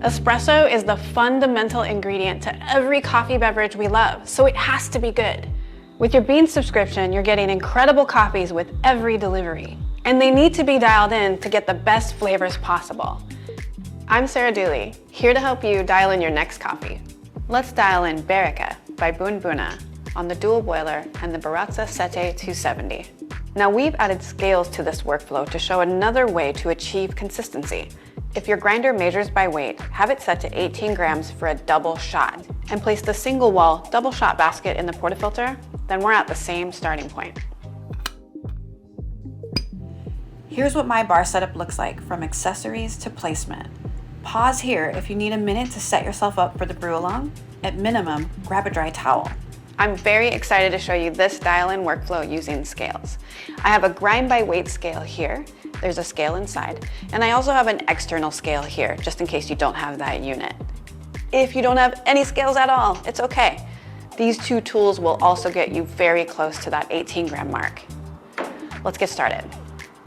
Espresso is the fundamental ingredient to every coffee beverage we love, so it has to be good. With your Beanz subscription, you're getting incredible coffees with every delivery, and they need to be dialed in to get the best flavors possible. I'm Dooley, here to help you dial in your next coffee. Let's dial in Bereka by Boon Boona on the Dual Boiler and the Baratza Sete 270. Now we've added scales to this workflow to show another way to achieve consistency. If your grinder measures by weight, have it set to 18 grams for a double shot, and place the single wall double shot basket in the portafilter, then we're at the same starting point. Here's what my bar setup looks like from accessories to placement. Pause here if you need a minute to set yourself up for the brew along. At minimum, grab a dry towel. I'm very excited to show you this dial-in workflow using scales. I have a grind by weight scale here. There's a scale inside, and I also have an external scale here, just in case you don't have that unit. If you don't have any scales at all, it's okay. These two tools will also get you very close to that 18 gram mark. Let's get started.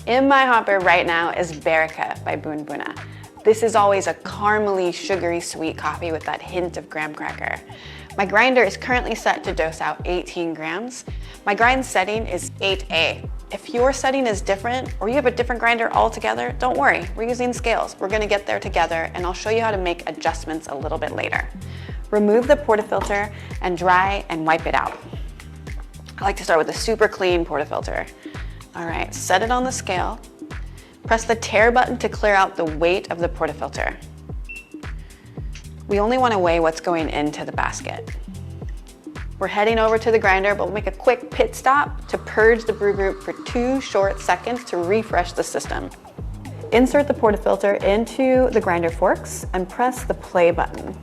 In my hopper right now is Bereka by Boon Boona. This is always a caramely, sugary, sweet coffee with that hint of graham cracker. My grinder is currently set to dose out 18 grams. My grind setting is 8A. If your setting is different or you have a different grinder altogether, don't worry, we're using scales. We're gonna get there together, and I'll show you how to make adjustments a little bit later. Remove the portafilter and dry and wipe it out. I like to start with a super clean portafilter. All right, set it on the scale. Press the tare button to clear out the weight of the portafilter. We only want to weigh what's going into the basket. We're heading over to the grinder, but we'll make a quick pit stop to purge the brew group for 2 short seconds to refresh the system. Insert the portafilter into the grinder forks and press the play button.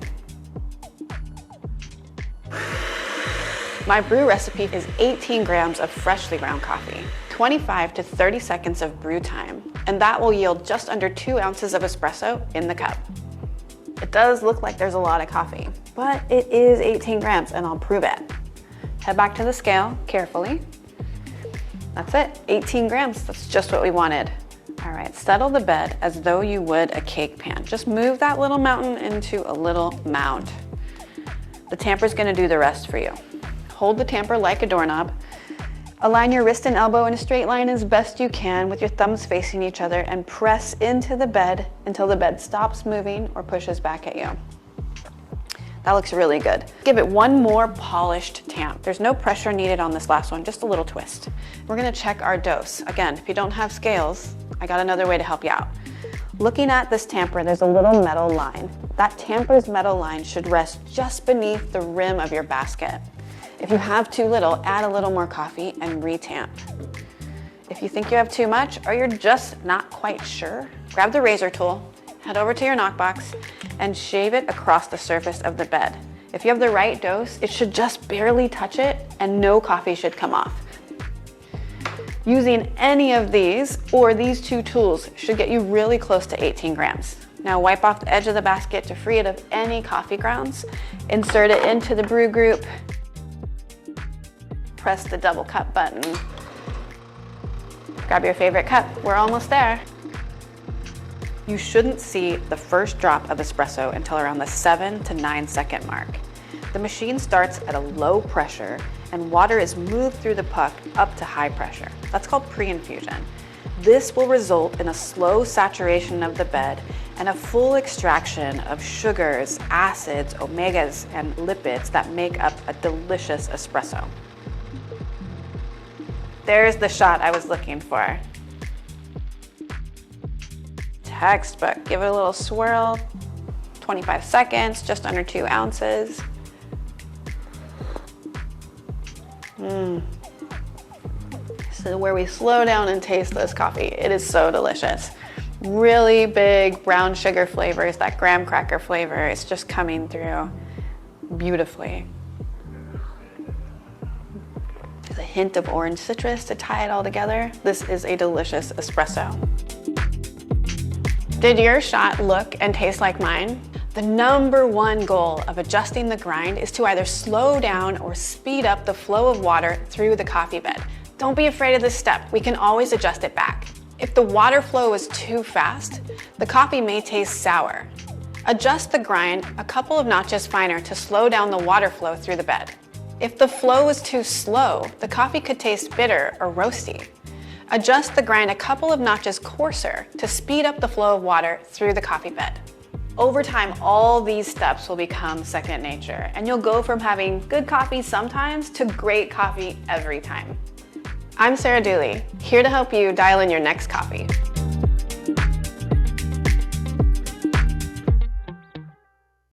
My brew recipe is 18 grams of freshly ground coffee, 25 to 30 seconds of brew time, and that will yield just under 2 ounces of espresso in the cup. It does look like there's a lot of coffee, but it is 18 grams, and I'll prove it. Head back to the scale carefully. That's it, 18 grams, that's just what we wanted. All right, settle the bed as though you would a cake pan. Just move that little mountain into a little mound. The tamper's gonna do the rest for you. Hold the tamper like a doorknob. Align your wrist and elbow in a straight line as best you can with your thumbs facing each other, and press into the bed until the bed stops moving or pushes back at you. That looks really good. Give it one more polished tamp. There's no pressure needed on this last one, just a little twist. We're gonna check our dose. Again, if you don't have scales, I got another way to help you out. Looking at this tamper, there's a little metal line. That tamper's metal line should rest just beneath the rim of your basket. If you have too little, add a little more coffee and retamp. If you think you have too much or you're just not quite sure, grab the razor tool, head over to your knockbox, and shave it across the surface of the bed. If you have the right dose, it should just barely touch it and no coffee should come off. Using any of these or these two tools should get you really close to 18 grams. Now wipe off the edge of the basket to free it of any coffee grounds. Insert it into the brew group. Press the double cup button. Grab your favorite cup, we're almost there. You shouldn't see the first drop of espresso until around the 7 to 9 second mark. The machine starts at a low pressure and water is moved through the puck up to high pressure. That's called pre-infusion. This will result in a slow saturation of the bed and a full extraction of sugars, acids, omegas, and lipids that make up a delicious espresso. There's the shot I was looking for. Textbook, give it a little swirl. 25 seconds, just under 2 ounces. This is where we slow down and taste this coffee. It is so delicious. Really big brown sugar flavors, that graham cracker flavor. It's just coming through beautifully. A hint of orange citrus to tie it all together. This is a delicious espresso. Did your shot look and taste like mine? The #1 goal of adjusting the grind is to either slow down or speed up the flow of water through the coffee bed. Don't be afraid of this step. We can always adjust it back. If the water flow is too fast, the coffee may taste sour. Adjust the grind a couple of notches finer to slow down the water flow through the bed. If the flow is too slow, the coffee could taste bitter or roasty. Adjust the grind a couple of notches coarser to speed up the flow of water through the coffee bed. Over time, all these steps will become second nature, and you'll go from having good coffee sometimes to great coffee every time. I'm Sarah Dooley, here to help you dial in your next coffee.